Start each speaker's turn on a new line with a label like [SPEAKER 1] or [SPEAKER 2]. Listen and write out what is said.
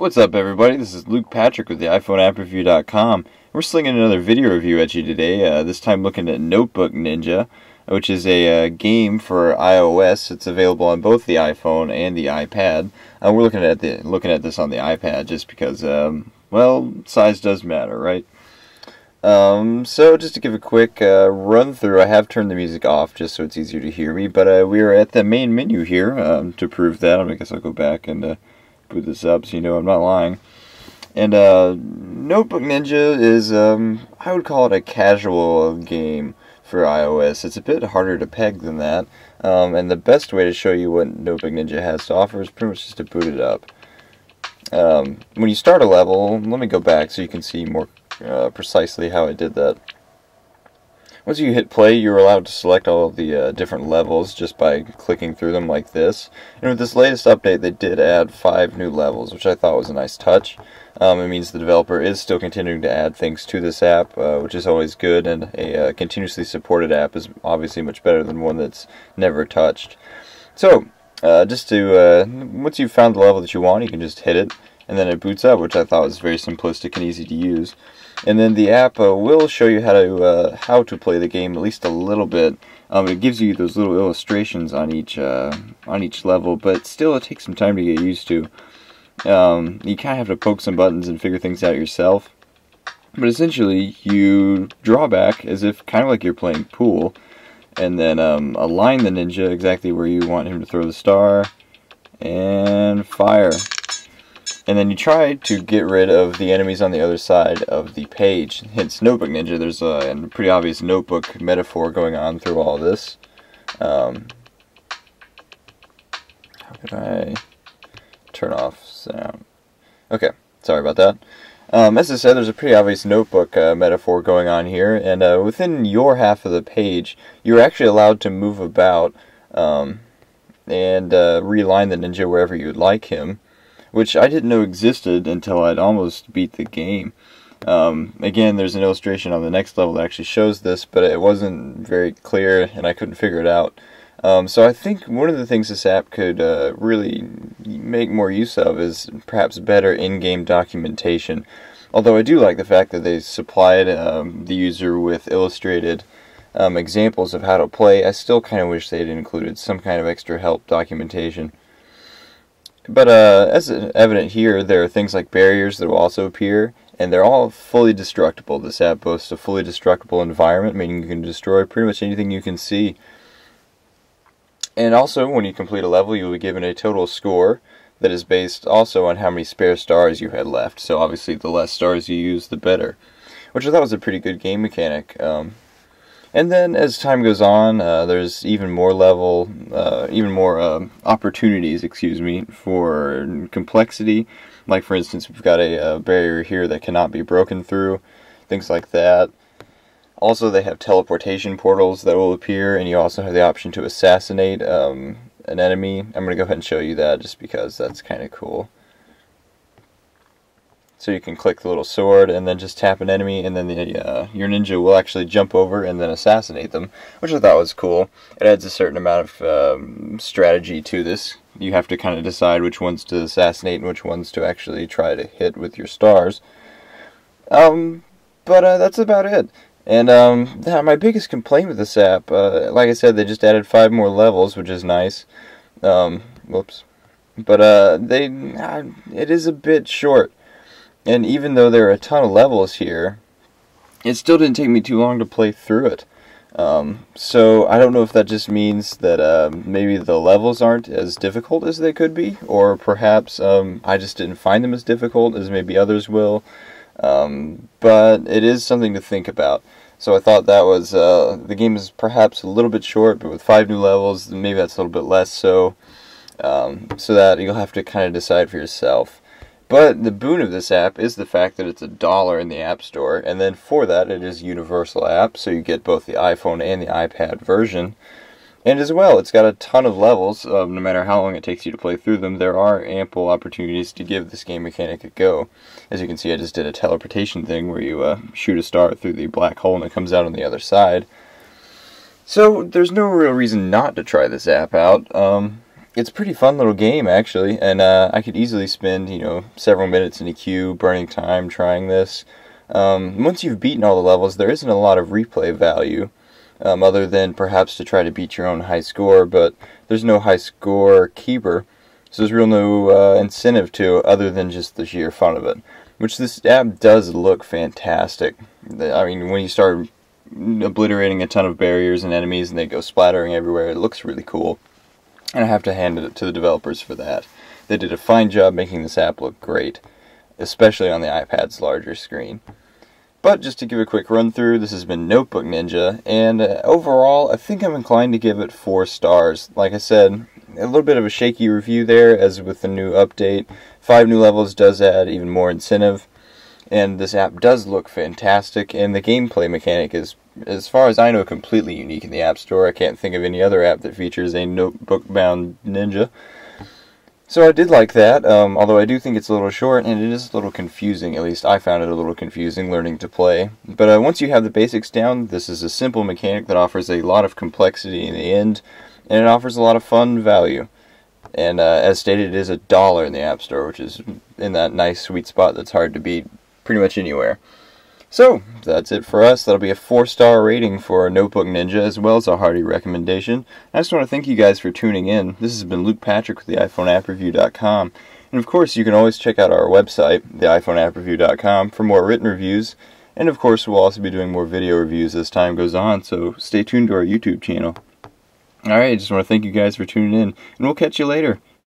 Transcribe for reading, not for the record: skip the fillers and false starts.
[SPEAKER 1] What's up, everybody? This is Luke Patrick with the iPhone We're slinging another video review at you today, this time looking at Notebook Ninja, which is a game for iOS. It's available on both the iPhone and the iPad. We're looking at this on the iPad just because, well, size does matter, right? So just to give a quick run through, I have turned the music off just so it's easier to hear me, but we are at the main menu here to prove that. I guess I'll go back and boot this up so you know I'm not lying. And Notebook Ninja is, I would call it a casual game for iOS. It's a bit harder to peg than that, and the best way to show you what Notebook Ninja has to offer is pretty much just to boot it up. When you start a level, let me go back so you can see more precisely how I did that. Once you hit play, you're allowed to select all of the different levels just by clicking through them like this. And with this latest update, they did add 5 new levels, which I thought was a nice touch. It means the developer is still continuing to add things to this app, which is always good, and a continuously supported app is obviously much better than one that's never touched. So, just to, once you've found the level that you want, you can just hit it, and then it boots up, which I thought was very simplistic and easy to use. And then the app will show you how to play the game at least a little bit. It gives you those little illustrations on each level, but still it takes some time to get used to. You kind of have to poke some buttons and figure things out yourself. But essentially, you draw back as if kind of like you're playing pool, and then align the ninja exactly where you want him to throw the star, and fire. And then you try to get rid of the enemies on the other side of the page. Hence Notebook Ninja. There's a pretty obvious notebook metaphor going on through all this. How could I turn off sound? Okay, sorry about that. As I said, there's a pretty obvious notebook metaphor going on here, and within your half of the page, you're actually allowed to move about and realign the ninja wherever you'd like him, which I didn't know existed until I'd almost beat the game. Again, there's an illustration on the next level that actually shows this, but it wasn't very clear and I couldn't figure it out. So I think one of the things this app could really make more use of is perhaps better in-game documentation. Although I do like the fact that they supplied the user with illustrated examples of how to play, I still kind of wish they'd included some kind of extra help documentation. But as evident here, there are things like barriers that will also appear, and they're all fully destructible. This app boasts a fully destructible environment, meaning you can destroy pretty much anything you can see. And also, when you complete a level, you will be given a total score that is based also on how many spare stars you had left. So obviously, the less stars you use, the better, which I thought was a pretty good game mechanic. And then, as time goes on, there's even more opportunities, for complexity. Like, for instance, we've got a barrier here that cannot be broken through, things like that. Also, they have teleportation portals that will appear, and you also have the option to assassinate an enemy. I'm going to go ahead and show you that just because that's kind of cool. So you can click the little sword and then just tap an enemy, and then your ninja will actually jump over and then assassinate them, which I thought was cool. It adds a certain amount of strategy to this. You have to kind of decide which ones to assassinate and which ones to actually try to hit with your stars. But that's about it. And my biggest complaint with this app, like I said, they just added 5 more levels, which is nice. Whoops. But it is a bit short. And even though there are a ton of levels here, it still didn't take me too long to play through it. So I don't know if that just means that maybe the levels aren't as difficult as they could be, or perhaps I just didn't find them as difficult as maybe others will. But it is something to think about. So I thought that was, the game is perhaps a little bit short, but with 5 new levels, maybe that's a little bit less so that you'll have to kind of decide for yourself. But the boon of this app is the fact that it's $1 in the App Store, and then for that it is a universal app, so you get both the iPhone and the iPad version. And as well, it's got a ton of levels. No matter how long it takes you to play through them, there are ample opportunities to give this game mechanic a go. As you can see, I just did a teleportation thing where you shoot a star through the black hole and it comes out on the other side. So there's no real reason not to try this app out. it's a pretty fun little game, actually, and I could easily spend, several minutes in a queue, burning time, trying this. Once you've beaten all the levels, there isn't a lot of replay value, other than perhaps to try to beat your own high score, but there's no high score keeper, so there's no incentive to other than just the sheer fun of it, which this app does look fantastic. I mean, when you start obliterating a ton of barriers and enemies and they go splattering everywhere, it looks really cool. And I have to hand it to the developers for that. They did a fine job making this app look great, especially on the iPad's larger screen. But just to give a quick run through, this has been Notebook Ninja, and overall, I think I'm inclined to give it 4 stars. Like I said, a little bit of a shaky review there, as with the new update. 5 new levels does add even more incentive, and this app does look fantastic, and the gameplay mechanic is, as far as I know, completely unique in the App Store. I can't think of any other app that features a notebook-bound ninja. So I did like that, although I do think it's a little short, and it is a little confusing. At least I found it a little confusing learning to play. But once you have the basics down, this is a simple mechanic that offers a lot of complexity in the end, and it offers a lot of fun value. And as stated, it is $1 in the App Store, which is in that nice sweet spot that's hard to beat pretty much anywhere. So, that's it for us. That'll be a 4-star rating for Notebook Ninja, as well as a hearty recommendation. I just want to thank you guys for tuning in. This has been Luke Patrick with the iPhoneAppReview.com. And of course, you can always check out our website, the iPhoneAppReview.com, for more written reviews. And of course, we'll also be doing more video reviews as time goes on, so stay tuned to our YouTube channel. Alright, I just want to thank you guys for tuning in, and we'll catch you later.